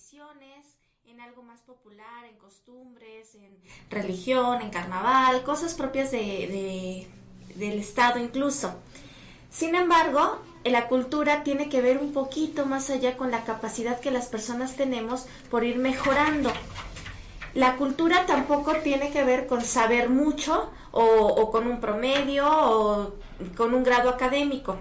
tradiciones, en algo más popular, en costumbres, en religión, en carnaval, cosas propias del Estado incluso. Sin embargo, la cultura tiene que ver un poquito más allá con la capacidad que las personas tenemos por ir mejorando. La cultura tampoco tiene que ver con saber mucho o con un promedio o con un grado académico.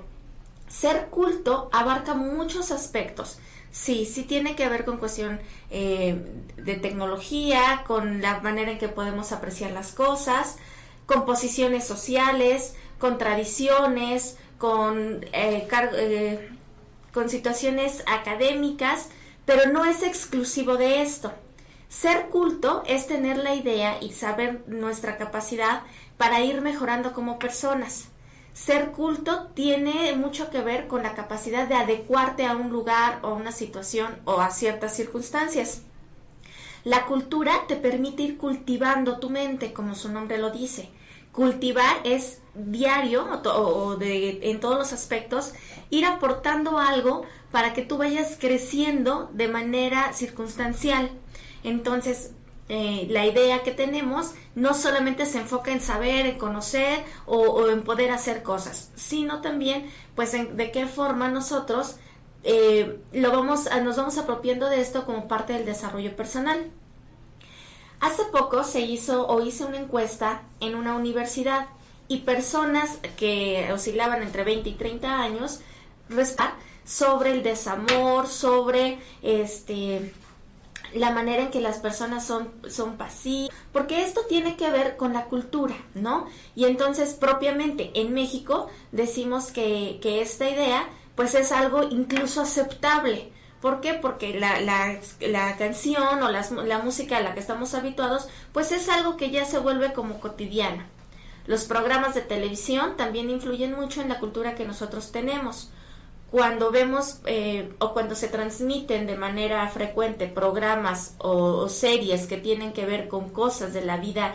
Ser culto abarca muchos aspectos. Sí tiene que ver con cuestión de tecnología, con la manera en que podemos apreciar las cosas, con posiciones sociales, con tradiciones, con situaciones académicas, pero no es exclusivo de esto. Ser culto es tener la idea y saber nuestra capacidad para ir mejorando como personas. Ser culto tiene mucho que ver con la capacidad de adecuarte a un lugar o a una situación o a ciertas circunstancias. La cultura te permite ir cultivando tu mente, como su nombre lo dice. Cultivar es diario en todos los aspectos, ir aportando algo para que tú vayas creciendo de manera circunstancial. Entonces, la idea que tenemos no solamente se enfoca en saber, en conocer o en poder hacer cosas, sino también pues de qué forma nosotros nos vamos apropiando de esto como parte del desarrollo personal. Hace poco hice una encuesta en una universidad y personas que oscilaban entre 20 y 30 años sobre el desamor, sobre la manera en que las personas son pasivas, porque esto tiene que ver con la cultura, ¿no? Y entonces propiamente en México decimos que esta idea pues es algo incluso aceptable. ¿Por qué? Porque la canción o la música a la que estamos habituados pues es algo que ya se vuelve como cotidiana. Los programas de televisión también influyen mucho en la cultura que nosotros tenemos. Cuando vemos o cuando se transmiten de manera frecuente programas o series que tienen que ver con cosas de la vida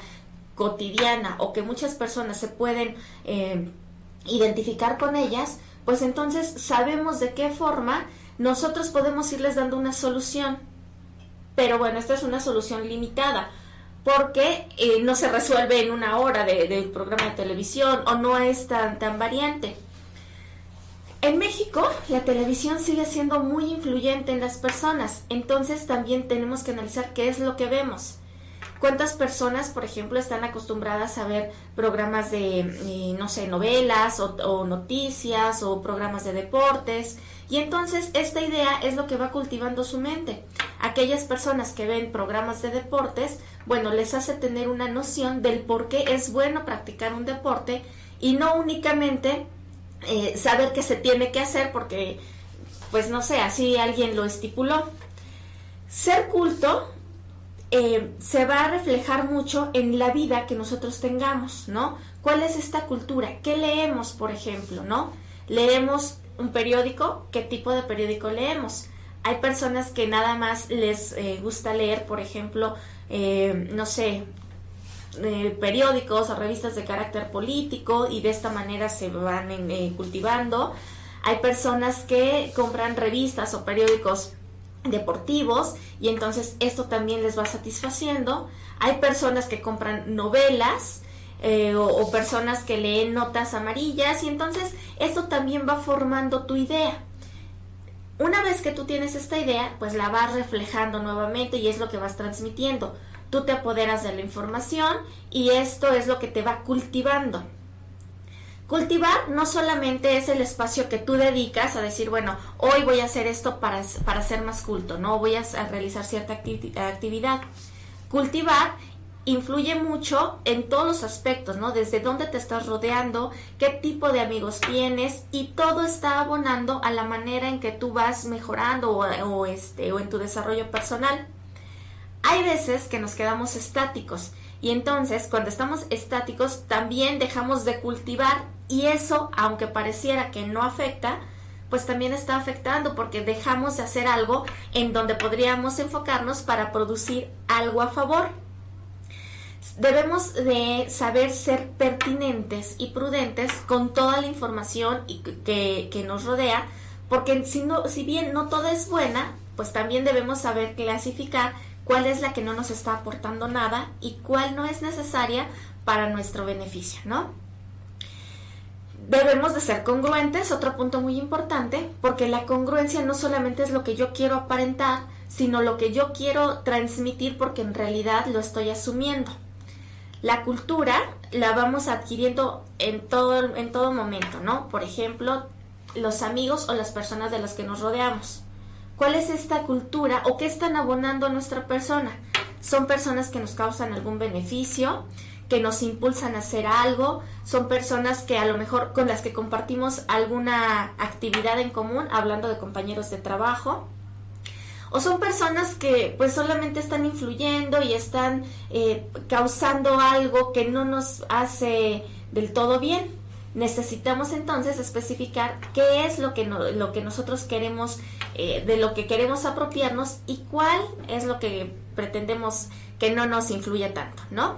cotidiana o que muchas personas se pueden identificar con ellas, pues entonces sabemos de qué forma nosotros podemos irles dando una solución. Pero bueno, esta es una solución limitada porque no se resuelve en una hora del programa de televisión o no es tan variante. En México, la televisión sigue siendo muy influyente en las personas, entonces también tenemos que analizar qué es lo que vemos. ¿Cuántas personas, por ejemplo, están acostumbradas a ver programas de, novelas o noticias o programas de deportes? Y entonces esta idea es lo que va cultivando su mente. Aquellas personas que ven programas de deportes, bueno, les hace tener una noción del por qué es bueno practicar un deporte y no únicamente saber qué se tiene que hacer porque, pues no sé, así alguien lo estipuló. Ser culto se va a reflejar mucho en la vida que nosotros tengamos, ¿no? ¿Cuál es esta cultura? ¿Qué leemos, por ejemplo, no? ¿Leemos un periódico? ¿Qué tipo de periódico leemos? Hay personas que nada más les gusta leer, por ejemplo, periódicos o revistas de carácter político y de esta manera se van cultivando. Hay personas que compran revistas o periódicos deportivos y entonces esto también les va satisfaciendo. Hay personas que compran novelas o personas que leen notas amarillas y entonces esto también va formando tu idea. Una vez que tú tienes esta idea, pues la vas reflejando nuevamente y es lo que vas transmitiendo. Tú te apoderas de la información y esto es lo que te va cultivando. Cultivar no solamente es el espacio que tú dedicas a decir, bueno, hoy voy a hacer esto para ser más culto, no voy a realizar cierta actividad. Cultivar influye mucho en todos los aspectos, ¿no? Desde dónde te estás rodeando, qué tipo de amigos tienes y todo está abonando a la manera en que tú vas mejorando o en tu desarrollo personal. Hay veces que nos quedamos estáticos y entonces cuando estamos estáticos también dejamos de cultivar y eso, aunque pareciera que no afecta, pues también está afectando porque dejamos de hacer algo en donde podríamos enfocarnos para producir algo a favor. Debemos de saber ser pertinentes y prudentes con toda la información que nos rodea, porque si bien no toda es buena, pues también debemos saber clasificar cuál es la que no nos está aportando nada y cuál no es necesaria para nuestro beneficio, ¿no? Debemos de ser congruentes, otro punto muy importante, porque la congruencia no solamente es lo que yo quiero aparentar, sino lo que yo quiero transmitir porque en realidad lo estoy asumiendo. La cultura la vamos adquiriendo en todo momento, ¿no? Por ejemplo, los amigos o las personas de las que nos rodeamos. ¿Cuál es esta cultura o qué están abonando a nuestra persona? Son personas que nos causan algún beneficio, que nos impulsan a hacer algo, son personas que a lo mejor con las que compartimos alguna actividad en común, hablando de compañeros de trabajo, o son personas que pues solamente están influyendo y están causando algo que no nos hace del todo bien. Necesitamos entonces especificar qué es lo que nosotros queremos, de lo que queremos apropiarnos y cuál es lo que pretendemos que no nos influya tanto, ¿no?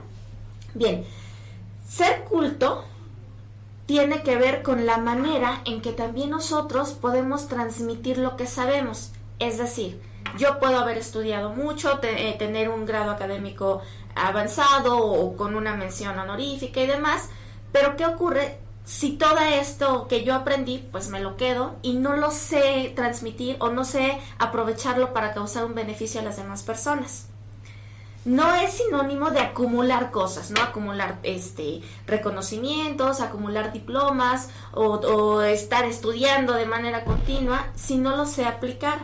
Bien, ser culto tiene que ver con la manera en que también nosotros podemos transmitir lo que sabemos. Es decir, yo puedo haber estudiado mucho, tener un grado académico avanzado o con una mención honorífica y demás, pero ¿qué ocurre si todo esto que yo aprendí, pues me lo quedo y no lo sé transmitir o no sé aprovecharlo para causar un beneficio a las demás personas? No es sinónimo de acumular cosas, ¿no? Acumular reconocimientos, acumular diplomas o estar estudiando de manera continua si no lo sé aplicar.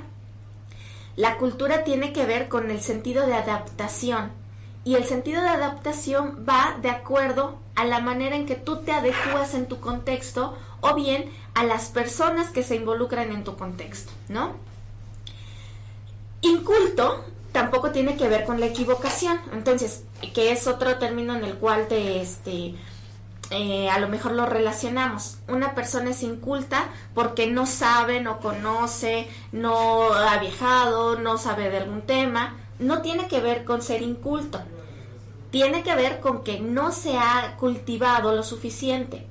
La cultura tiene que ver con el sentido de adaptación y el sentido de adaptación va de acuerdo a la manera en que tú te adecuas en tu contexto o bien a las personas que se involucran en tu contexto, ¿no? Inculto tampoco tiene que ver con la equivocación, entonces, que es otro término en el cual a lo mejor lo relacionamos. Una persona es inculta porque no sabe, no conoce, no ha viajado, no sabe de algún tema. No tiene que ver con ser inculto, tiene que ver con que no se ha cultivado lo suficiente,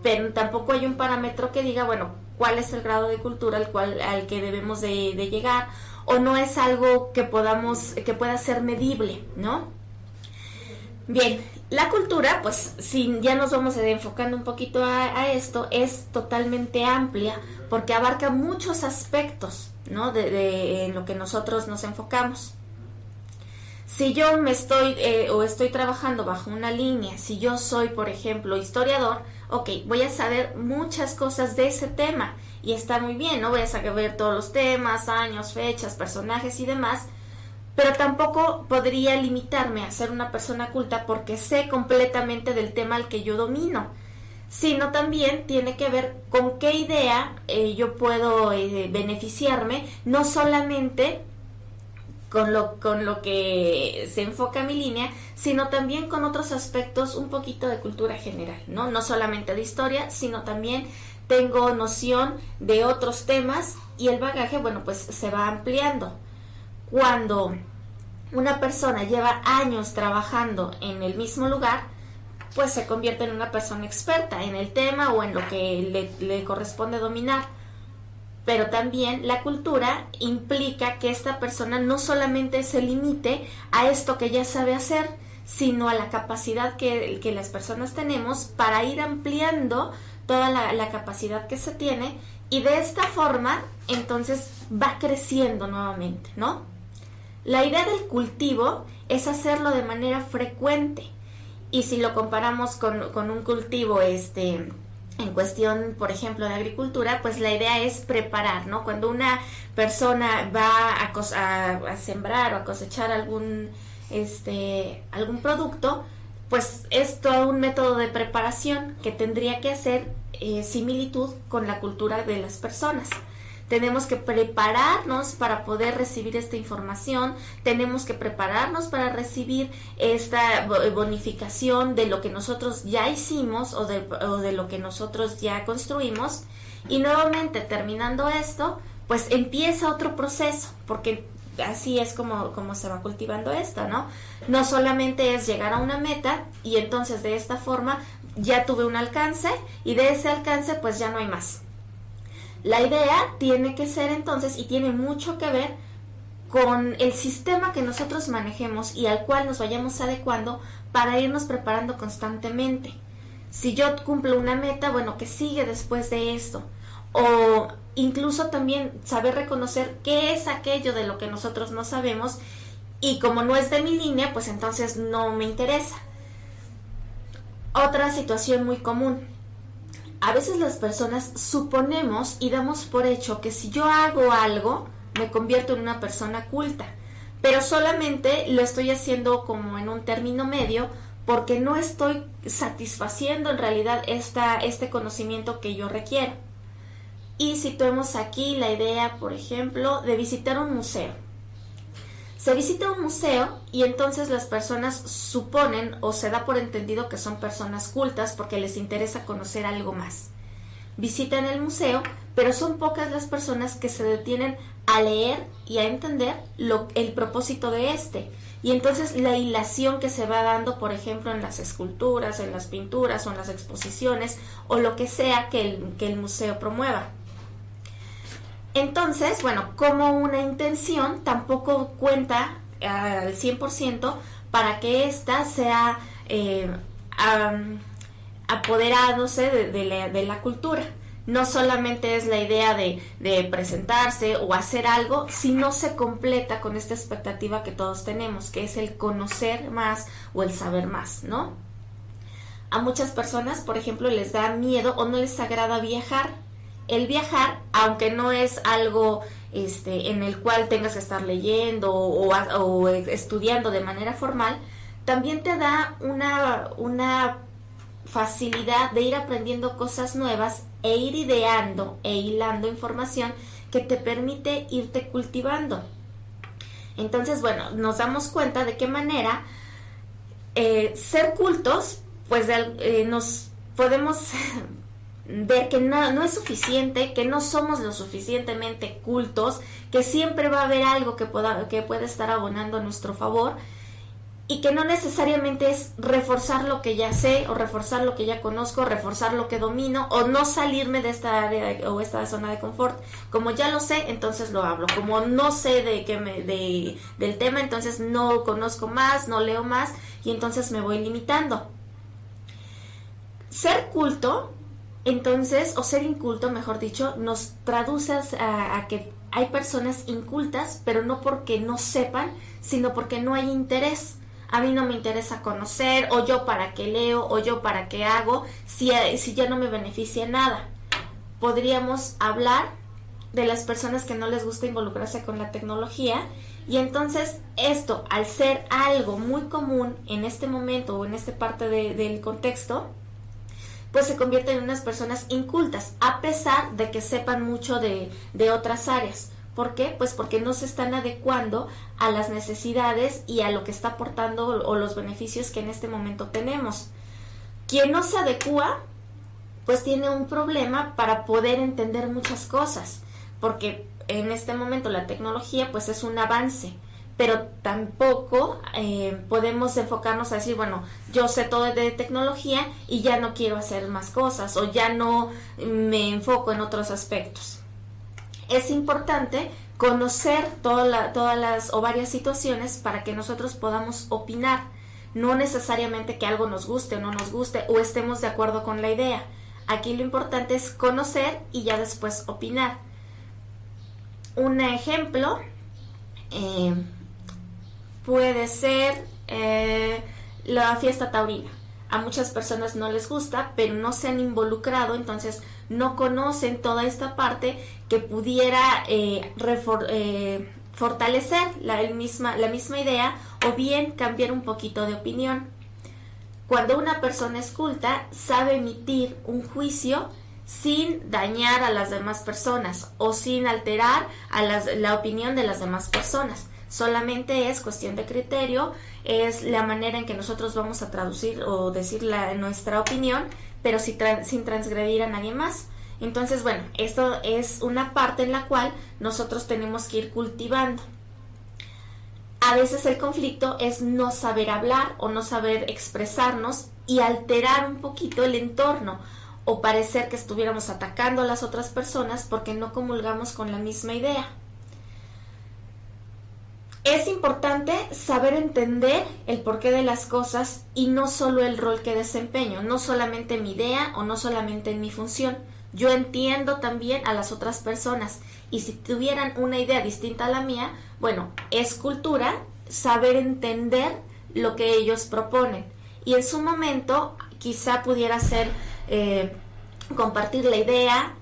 pero tampoco hay un parámetro que diga, bueno, cuál es el grado de cultura al que debemos de llegar, o no es algo que pueda ser medible, ¿no? Bien, la cultura, pues si ya nos vamos enfocando un poquito a esto, es totalmente amplia porque abarca muchos aspectos, ¿no? En lo que nosotros nos enfocamos. Si yo estoy trabajando bajo una línea, si yo soy, por ejemplo, historiador, ok, voy a saber muchas cosas de ese tema y está muy bien, ¿no? Voy a saber todos los temas, años, fechas, personajes y demás, pero tampoco podría limitarme a ser una persona culta porque sé completamente del tema al que yo domino, sino también tiene que ver con qué idea yo puedo beneficiarme, no solamente con lo que se enfoca mi línea, sino también con otros aspectos un poquito de cultura general, ¿no? No solamente de historia, sino también tengo noción de otros temas y el bagaje, bueno, pues se va ampliando. Cuando una persona lleva años trabajando en el mismo lugar, pues se convierte en una persona experta en el tema o en lo que le corresponde dominar. Pero también la cultura implica que esta persona no solamente se limite a esto que ya sabe hacer, sino a la capacidad que las personas tenemos para ir ampliando toda la capacidad que se tiene y de esta forma entonces va creciendo nuevamente, ¿no? La idea del cultivo es hacerlo de manera frecuente y si lo comparamos con un cultivo en cuestión, por ejemplo, de agricultura, pues la idea es preparar, ¿no? Cuando una persona va a sembrar o a cosechar algún producto, pues es todo un método de preparación que tendría que hacer similitud con la cultura de las personas. Tenemos que prepararnos para poder recibir esta información, tenemos que prepararnos para recibir esta bonificación de lo que nosotros ya hicimos o de lo que nosotros ya construimos y nuevamente terminando esto, pues empieza otro proceso, porque así es como se va cultivando esto, ¿no? No solamente es llegar a una meta y entonces de esta forma ya tuve un alcance y de ese alcance pues ya no hay más. La idea tiene que ser entonces, y tiene mucho que ver con el sistema que nosotros manejemos y al cual nos vayamos adecuando para irnos preparando constantemente. Si yo cumplo una meta, bueno, ¿qué sigue después de esto? O incluso también saber reconocer qué es aquello de lo que nosotros no sabemos y como no es de mi línea, pues entonces no me interesa. Otra situación muy común. A veces las personas suponemos y damos por hecho que si yo hago algo, me convierto en una persona culta, pero solamente lo estoy haciendo como en un término medio porque no estoy satisfaciendo en realidad este conocimiento que yo requiero. Y situemos aquí la idea, por ejemplo, de visitar un museo. Se visita un museo y entonces las personas suponen o se da por entendido que son personas cultas porque les interesa conocer algo más. Visitan el museo, pero son pocas las personas que se detienen a leer y a entender el propósito de este. Y entonces la hilación que se va dando, por ejemplo, en las esculturas, en las pinturas o en las exposiciones o lo que sea que el museo promueva. Entonces, bueno, como una intención tampoco cuenta al 100% para que ésta sea apoderándose de la cultura. No solamente es la idea de presentarse o hacer algo, sino se completa con esta expectativa que todos tenemos, que es el conocer más o el saber más, ¿no? A muchas personas, por ejemplo, les da miedo o no les agrada viajar. El viajar, aunque no es algo en el cual tengas que estar leyendo o estudiando de manera formal, también te da una facilidad de ir aprendiendo cosas nuevas e ir ideando e hilando información que te permite irte cultivando. Entonces, bueno, nos damos cuenta de qué manera ser cultos, pues nos podemos ver que no es suficiente, que no somos lo suficientemente cultos, que siempre va a haber algo que puede estar abonando a nuestro favor y que no necesariamente es reforzar lo que ya sé o reforzar lo que ya conozco, reforzar lo que domino o no salirme de esta área o esta zona de confort. Como ya lo sé, entonces lo hablo. Como no sé del tema, entonces no conozco más, no leo más y entonces me voy limitando. Ser culto, entonces, o ser inculto, mejor dicho, nos traduce a que hay personas incultas, pero no porque no sepan, sino porque no hay interés. A mí no me interesa conocer, o yo para qué leo, o yo para qué hago, si ya no me beneficia nada. Podríamos hablar de las personas que no les gusta involucrarse con la tecnología, y entonces esto, al ser algo muy común en este momento o en esta parte del contexto, pues se convierten en unas personas incultas, a pesar de que sepan mucho de otras áreas. ¿Por qué? Pues porque no se están adecuando a las necesidades y a lo que está aportando o los beneficios que en este momento tenemos. Quien no se adecua, pues tiene un problema para poder entender muchas cosas, porque en este momento la tecnología pues es un avance, pero tampoco podemos enfocarnos a decir, bueno, yo sé todo de tecnología y ya no quiero hacer más cosas o ya no me enfoco en otros aspectos. Es importante conocer todas las o varias situaciones para que nosotros podamos opinar, no necesariamente que algo nos guste o no nos guste o estemos de acuerdo con la idea. Aquí lo importante es conocer y ya después opinar. Un ejemplo puede ser la fiesta taurina. A muchas personas no les gusta, pero no se han involucrado, entonces no conocen toda esta parte que pudiera fortalecer la misma idea o bien cambiar un poquito de opinión. Cuando una persona es culta, sabe emitir un juicio sin dañar a las demás personas o sin alterar a la opinión de las demás personas. Solamente es cuestión de criterio, es la manera en que nosotros vamos a traducir o decir nuestra opinión, pero sin transgredir a nadie más. Entonces, bueno, esto es una parte en la cual nosotros tenemos que ir cultivando. A veces el conflicto es no saber hablar o no saber expresarnos y alterar un poquito el entorno o parecer que estuviéramos atacando a las otras personas porque no comulgamos con la misma idea. Es importante saber entender el porqué de las cosas y no solo el rol que desempeño, no solamente mi idea o no solamente mi función. Yo entiendo también a las otras personas y si tuvieran una idea distinta a la mía, bueno, es cultura saber entender lo que ellos proponen. Y en su momento quizá pudiera ser compartir la idea,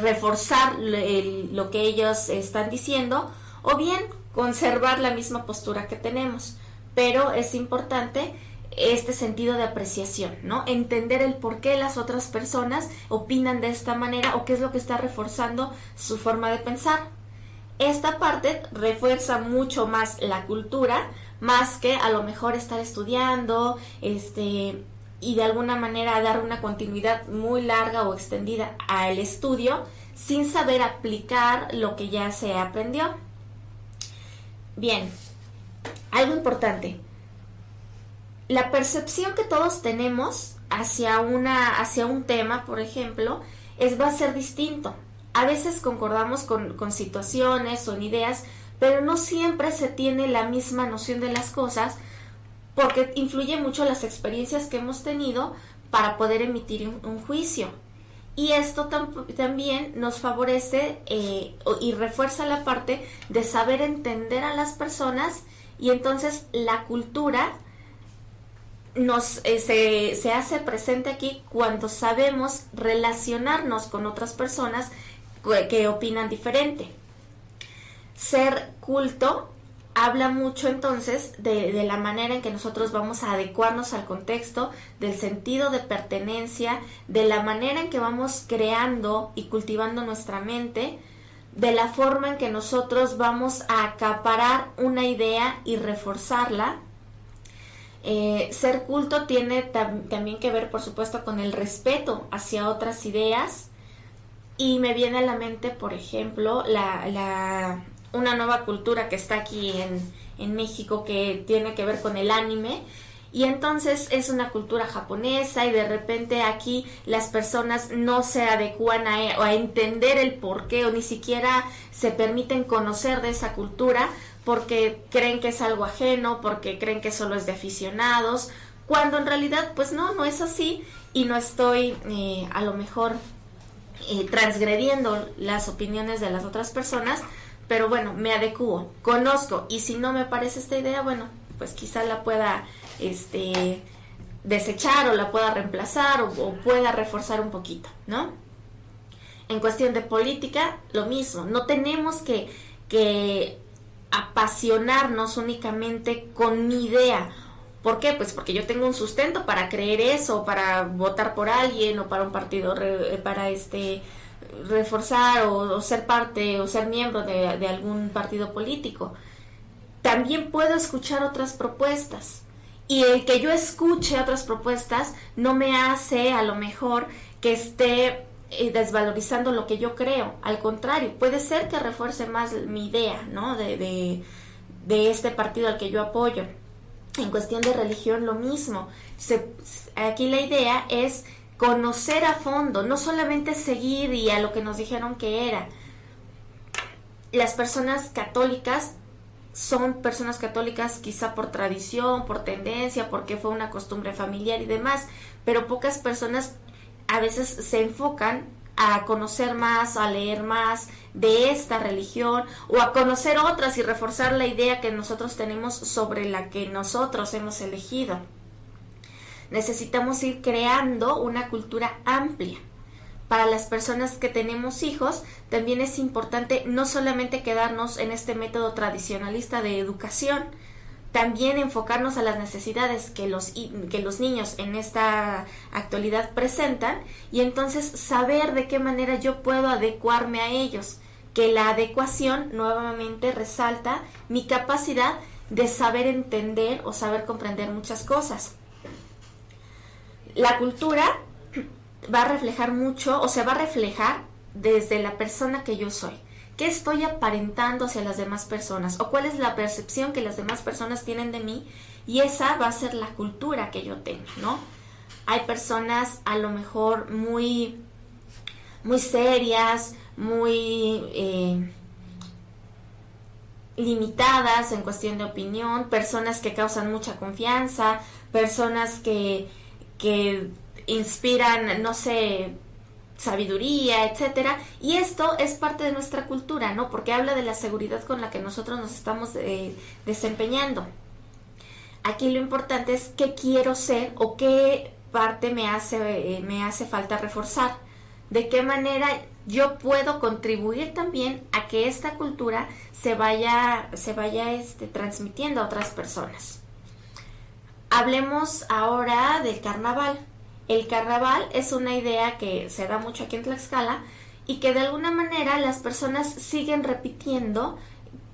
reforzar lo que ellos están diciendo o bien conservar la misma postura que tenemos, pero es importante este sentido de apreciación, ¿no? Entender el por qué las otras personas opinan de esta manera o qué es lo que está reforzando su forma de pensar. Esta parte refuerza mucho más la cultura, más que a lo mejor estar estudiando, y de alguna manera dar una continuidad muy larga o extendida al estudio sin saber aplicar lo que ya se aprendió. Bien, algo importante. La percepción que todos tenemos hacia un tema, por ejemplo, va a ser distinto. A veces concordamos con situaciones o en ideas, pero no siempre se tiene la misma noción de las cosas porque influye mucho las experiencias que hemos tenido para poder emitir un juicio. Y esto también nos favorece y refuerza la parte de saber entender a las personas y entonces la cultura se hace presente aquí cuando sabemos relacionarnos con otras personas que opinan diferente. Ser culto habla mucho entonces de la manera en que nosotros vamos a adecuarnos al contexto, del sentido de pertenencia, de la manera en que vamos creando y cultivando nuestra mente, de la forma en que nosotros vamos a acaparar una idea y reforzarla. Ser culto tiene también que ver, por supuesto, con el respeto hacia otras ideas y me viene a la mente, por ejemplo, una nueva cultura que está aquí en México que tiene que ver con el anime y entonces es una cultura japonesa y de repente aquí las personas no se adecúan a entender el porqué o ni siquiera se permiten conocer de esa cultura porque creen que es algo ajeno, porque creen que solo es de aficionados, cuando en realidad pues no es así y no estoy a lo mejor transgrediendo las opiniones de las otras personas, pero bueno, me adecuo, conozco y si no me parece esta idea, bueno, pues quizá la pueda desechar o la pueda reemplazar o pueda reforzar un poquito, ¿no? En cuestión de política, lo mismo, no tenemos que apasionarnos únicamente con mi idea. ¿Por qué? Pues porque yo tengo un sustento para creer eso, para votar por alguien o para un partido, para reforzar o ser parte o ser miembro de algún partido político. También puedo escuchar otras propuestas y el que yo escuche otras propuestas no me hace a lo mejor que esté desvalorizando lo que yo creo. Al contrario, puede ser que refuerce más mi idea, ¿no? de este partido al que yo apoyo. En cuestión de religión lo mismo. Aquí la idea es conocer a fondo, no solamente seguir y a lo que nos dijeron que era. Las personas católicas son personas católicas quizá por tradición, por tendencia, porque fue una costumbre familiar y demás, pero pocas personas a veces se enfocan a conocer más, a leer más de esta religión o a conocer otras y reforzar la idea que nosotros tenemos sobre la que nosotros hemos elegido. Necesitamos ir creando una cultura amplia. Para las personas que tenemos hijos, también es importante no solamente quedarnos en este método tradicionalista de educación, también enfocarnos a las necesidades que los niños en esta actualidad presentan y entonces saber de qué manera yo puedo adecuarme a ellos, que la adecuación nuevamente resalta mi capacidad de saber entender o saber comprender muchas cosas. La cultura va a reflejar mucho, o se va a reflejar desde la persona que yo soy. ¿Qué estoy aparentando hacia las demás personas? ¿O cuál es la percepción que las demás personas tienen de mí? Y esa va a ser la cultura que yo tengo, ¿no? Hay personas a lo mejor muy serias, muy limitadas en cuestión de opinión, personas que causan mucha confianza, personas que inspiran, no sé, sabiduría, etcétera, y esto es parte de nuestra cultura, ¿no? Porque habla de la seguridad con la que nosotros nos estamos desempeñando. Aquí lo importante es qué quiero ser o qué parte me hace falta reforzar, de qué manera yo puedo contribuir también a que esta cultura se vaya transmitiendo a otras personas. Hablemos ahora del carnaval. El carnaval es una idea que se da mucho aquí en Tlaxcala y que de alguna manera las personas siguen repitiendo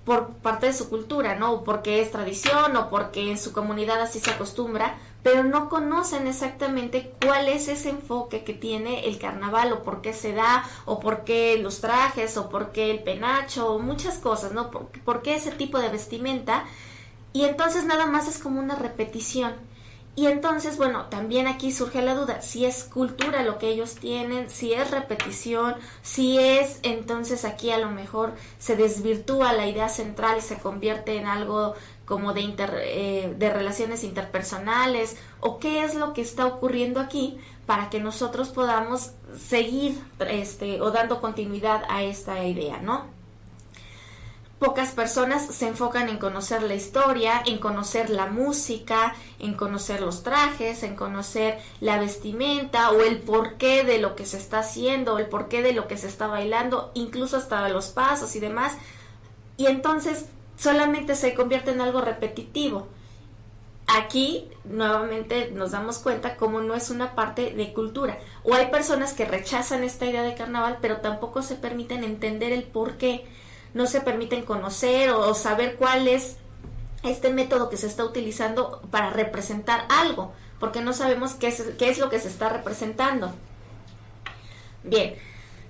por parte de su cultura, ¿no? Porque es tradición o porque en su comunidad así se acostumbra, pero no conocen exactamente cuál es ese enfoque que tiene el carnaval o por qué se da o por qué los trajes o por qué el penacho o muchas cosas, ¿no? Por qué ese tipo de vestimenta, y entonces nada más es como una repetición. Y entonces, bueno, también aquí surge la duda, si es cultura lo que ellos tienen, si es repetición, si es, entonces aquí a lo mejor se desvirtúa la idea central y se convierte en algo como de relaciones interpersonales, o qué es lo que está ocurriendo aquí para que nosotros podamos seguir o dando continuidad a esta idea, ¿no? Pocas personas se enfocan en conocer la historia, en conocer la música, en conocer los trajes, en conocer la vestimenta o el porqué de lo que se está haciendo, el porqué de lo que se está bailando, incluso hasta los pasos y demás. Y entonces solamente se convierte en algo repetitivo. Aquí nuevamente nos damos cuenta cómo no es una parte de cultura. O hay personas que rechazan esta idea de carnaval, pero tampoco se permiten entender el porqué. No se permiten conocer o saber cuál es este método que se está utilizando para representar algo, porque no sabemos qué es lo que se está representando. Bien,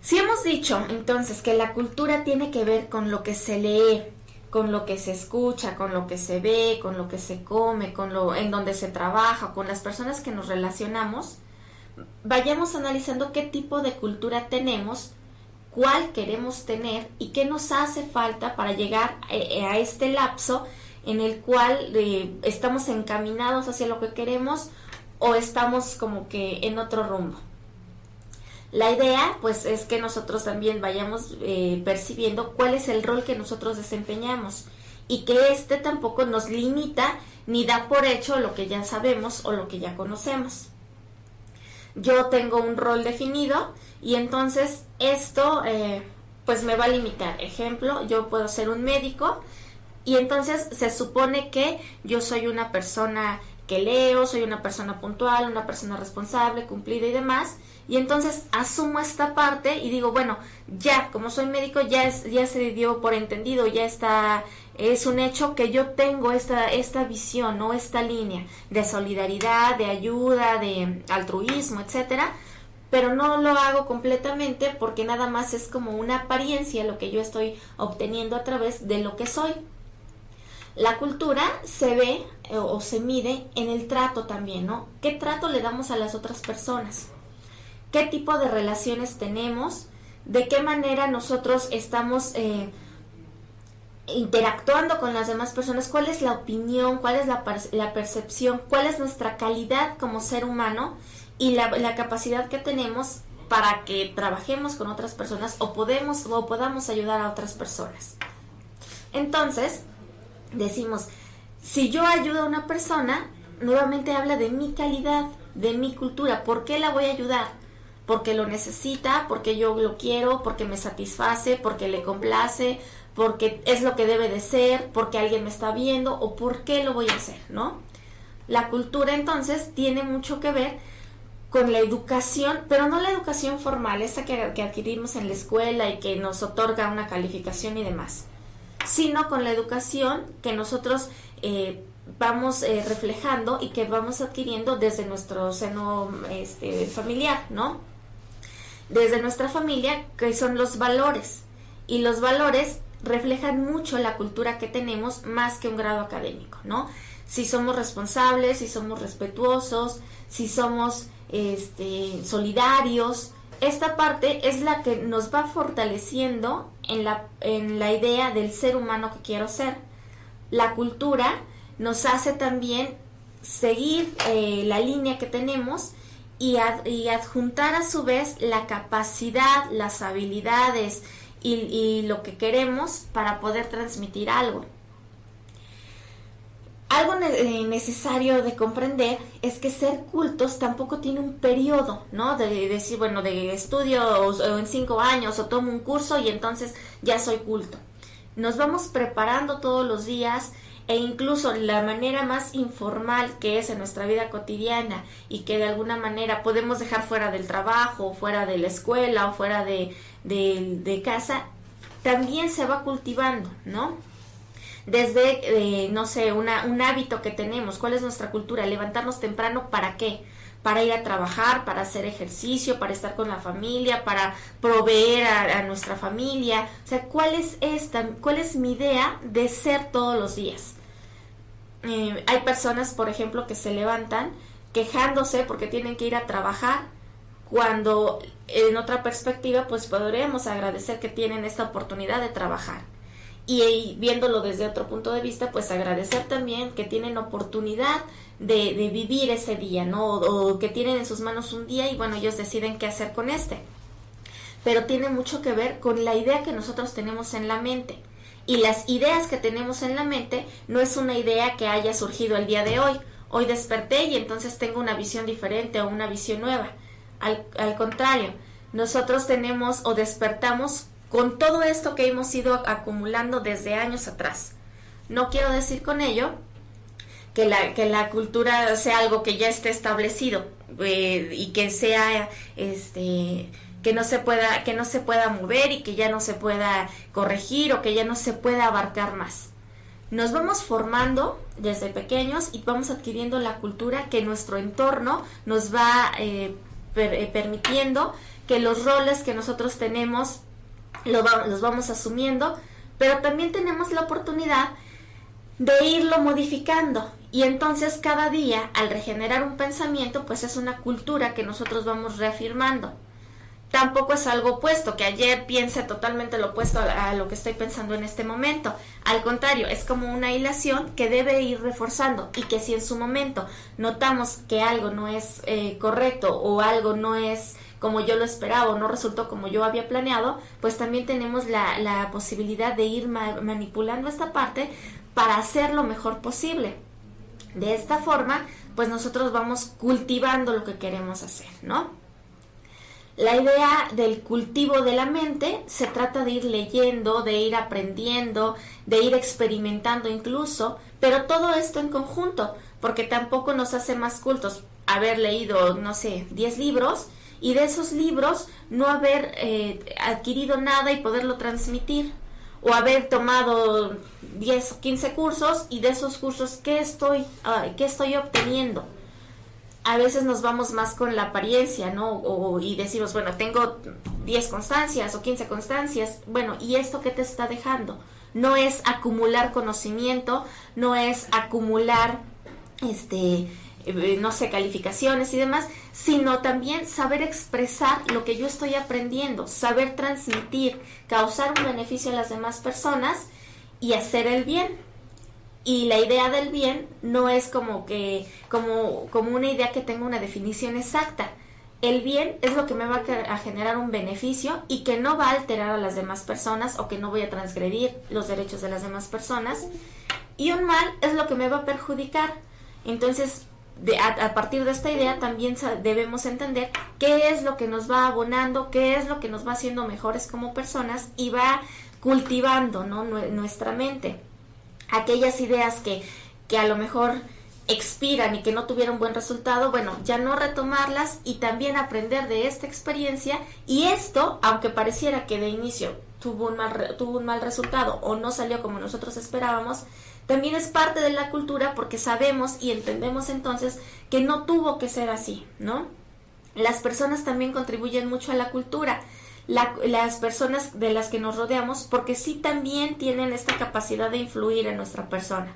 si hemos dicho entonces que la cultura tiene que ver con lo que se lee, con lo que se escucha, con lo que se ve, con lo que se come, en donde se trabaja, con las personas que nos relacionamos, vayamos analizando qué tipo de cultura tenemos, cuál queremos tener y qué nos hace falta para llegar a este lapso en el cual estamos encaminados hacia lo que queremos o estamos como que en otro rumbo. La idea pues es que nosotros también vayamos percibiendo cuál es el rol que nosotros desempeñamos y que tampoco nos limita ni da por hecho lo que ya sabemos o lo que ya conocemos. Yo tengo un rol definido y entonces esto pues me va a limitar. Ejemplo, yo puedo ser un médico y entonces se supone que yo soy una persona que leo, soy una persona puntual, una persona responsable, cumplida y demás, y entonces asumo esta parte y digo, bueno, ya como soy médico ya se dio por entendido, ya está, es un hecho que yo tengo esta visión, ¿no? Esta línea de solidaridad, de ayuda, de altruismo, etcétera, pero no lo hago completamente porque nada más es como una apariencia lo que yo estoy obteniendo a través de lo que soy. La cultura se ve o se mide en el trato también, ¿no? ¿Qué trato le damos a las otras personas? ¿Qué tipo de relaciones tenemos? ¿De qué manera nosotros estamos interactuando con las demás personas? ¿Cuál es la opinión? ¿Cuál es la percepción? ¿Cuál es nuestra calidad como ser humano? Y la capacidad que tenemos para que trabajemos con otras personas o podamos ayudar a otras personas. Entonces, decimos, si yo ayudo a una persona, nuevamente habla de mi calidad, de mi cultura. ¿Por qué la voy a ayudar? Porque lo necesita, porque yo lo quiero, porque me satisface, porque le complace, porque es lo que debe de ser, porque alguien me está viendo o por qué lo voy a hacer, ¿no? La cultura entonces tiene mucho que ver con la educación, pero no la educación formal, esa que adquirimos en la escuela y que nos otorga una calificación y demás, sino con la educación que nosotros vamos reflejando y que vamos adquiriendo desde nuestro seno familiar, ¿no? Desde nuestra familia, que son los valores, y los valores reflejan mucho la cultura que tenemos más que un grado académico, ¿no? Si somos responsables, si somos respetuosos, si somos solidarios, Esta parte es la que nos va fortaleciendo en la idea del ser humano que quiero ser. La cultura nos hace también seguir la línea que tenemos y adjuntar a su vez la capacidad, las habilidades y lo que queremos para poder transmitir algo. Algo necesario de comprender es que ser cultos tampoco tiene un periodo, ¿no? De decir, bueno, de estudio o en 5 años o tomo un curso y entonces ya soy culto. Nos vamos preparando todos los días e incluso la manera más informal que es en nuestra vida cotidiana y que de alguna manera podemos dejar fuera del trabajo, fuera de la escuela o fuera de casa, también se va cultivando, ¿no? Desde, no sé, un hábito que tenemos. ¿Cuál es nuestra cultura? Levantarnos temprano, ¿para qué? Para ir a trabajar, para hacer ejercicio, para estar con la familia, para proveer a nuestra familia. O sea, ¿cuál es mi idea de ser todos los días? Hay personas, por ejemplo, que se levantan quejándose porque tienen que ir a trabajar, cuando en otra perspectiva, pues podríamos agradecer que tienen esta oportunidad de trabajar. Y viéndolo desde otro punto de vista, pues agradecer también que tienen oportunidad de vivir ese día, ¿no? O que tienen en sus manos un día y bueno, ellos deciden qué hacer con este. Pero tiene mucho que ver con la idea que nosotros tenemos en la mente. Y las ideas que tenemos en la mente no es una idea que haya surgido el día de hoy. Hoy desperté y entonces tengo una visión diferente o una visión nueva. Al contrario, nosotros tenemos o despertamos con todo esto que hemos ido acumulando desde años atrás. No quiero decir con ello que la cultura sea algo que ya esté establecido y que sea que no se pueda mover y que ya no se pueda corregir o que ya no se pueda abarcar más. Nos vamos formando desde pequeños y vamos adquiriendo la cultura que nuestro entorno nos va permitiendo, que los roles que nosotros tenemos los vamos asumiendo, pero también tenemos la oportunidad de irlo modificando y entonces cada día al regenerar un pensamiento pues es una cultura que nosotros vamos reafirmando. Tampoco es algo opuesto, que ayer piense totalmente lo opuesto a lo que estoy pensando en este momento. Al contrario, es como una hilación que debe ir reforzando y que si en su momento notamos que algo no es correcto o algo no es como yo lo esperaba o no resultó como yo había planeado, pues también tenemos la posibilidad de ir manipulando esta parte para hacer lo mejor posible. De esta forma, pues nosotros vamos cultivando lo que queremos hacer, ¿no? La idea del cultivo de la mente se trata de ir leyendo, de ir aprendiendo, de ir experimentando incluso, pero todo esto en conjunto, porque tampoco nos hace más cultos haber leído, no sé, 10 libros y de esos libros no haber adquirido nada y poderlo transmitir, o haber tomado 10 o 15 cursos y de esos cursos, ¿qué estoy obteniendo? A veces nos vamos más con la apariencia, ¿no? Y decimos, bueno, tengo 10 constancias o 15 constancias. Bueno, ¿y esto qué te está dejando? No es acumular conocimiento, no es acumular, no sé, calificaciones y demás, sino también saber expresar lo que yo estoy aprendiendo, saber transmitir, causar un beneficio a las demás personas y hacer el bien. Y la idea del bien no es como una idea que tenga una definición exacta. El bien es lo que me va a generar un beneficio y que no va a alterar a las demás personas o que no voy a transgredir los derechos de las demás personas. Y un mal es lo que me va a perjudicar. Entonces, a partir de esta idea también debemos entender qué es lo que nos va abonando, qué es lo que nos va haciendo mejores como personas y va cultivando, ¿no?, nuestra mente. Aquellas ideas que a lo mejor expiran y que no tuvieron buen resultado, bueno, ya no retomarlas y también aprender de esta experiencia, y esto, aunque pareciera que de inicio tuvo un mal resultado o no salió como nosotros esperábamos, también es parte de la cultura porque sabemos y entendemos entonces que no tuvo que ser así, ¿no? Las personas también contribuyen mucho a la cultura. Las personas de las que nos rodeamos, porque sí también tienen esta capacidad de influir en nuestra persona.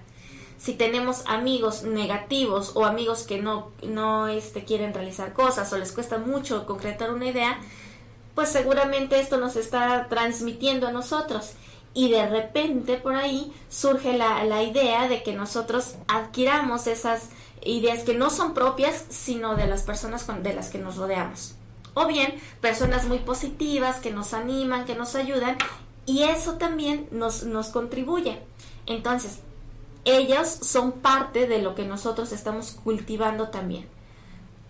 Si tenemos amigos negativos o amigos que no quieren realizar cosas o les cuesta mucho concretar una idea, pues seguramente esto nos está transmitiendo a nosotros. Y de repente por ahí surge la idea de que nosotros adquiramos esas ideas que no son propias, sino de las personas de las que nos rodeamos. O bien, personas muy positivas que nos animan, que nos ayudan, y eso también nos contribuye. Entonces, ellos son parte de lo que nosotros estamos cultivando también.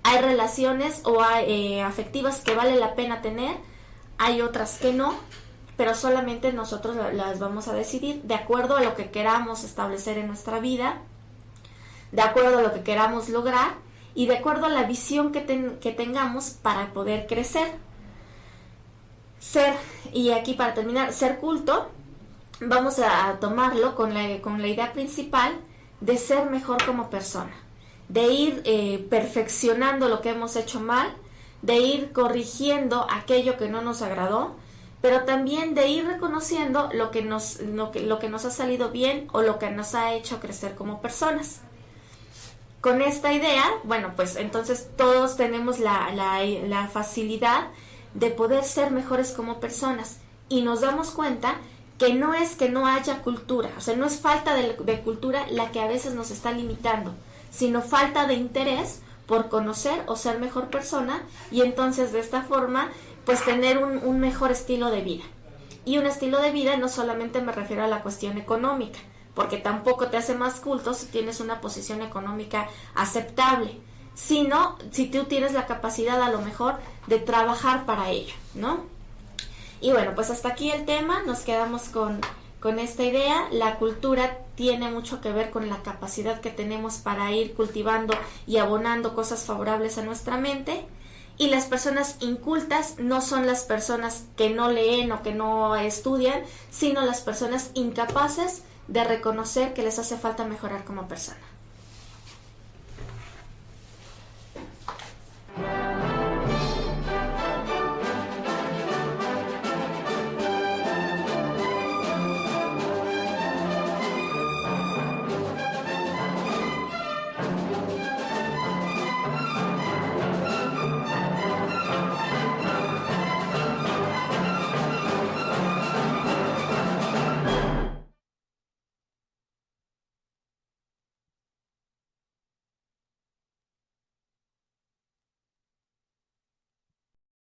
Hay relaciones o hay, afectivas que vale la pena tener, hay otras que no, pero solamente nosotros las vamos a decidir de acuerdo a lo que queramos establecer en nuestra vida, de acuerdo a lo que queramos lograr y de acuerdo a la visión que tengamos para poder crecer. Y aquí para terminar, ser culto, vamos a tomarlo con la idea principal de ser mejor como persona, de ir perfeccionando lo que hemos hecho mal, de ir corrigiendo aquello que no nos agradó, pero también de ir reconociendo lo que nos ha salido bien o lo que nos ha hecho crecer como personas. Con esta idea, bueno, pues entonces todos tenemos la facilidad de poder ser mejores como personas y nos damos cuenta que no es que no haya cultura, o sea, no es falta de cultura la que a veces nos está limitando, sino falta de interés por conocer o ser mejor persona y entonces de esta forma pues tener un mejor estilo de vida. Y un estilo de vida no solamente me refiero a la cuestión económica, porque tampoco te hace más culto si tienes una posición económica aceptable, sino si tú tienes la capacidad a lo mejor de trabajar para ello, ¿no? Y bueno, pues hasta aquí el tema, nos quedamos con esta idea. La cultura tiene mucho que ver con la capacidad que tenemos para ir cultivando y abonando cosas favorables a nuestra mente. Y las personas incultas no son las personas que no leen o que no estudian, sino las personas incapaces de reconocer que les hace falta mejorar como persona.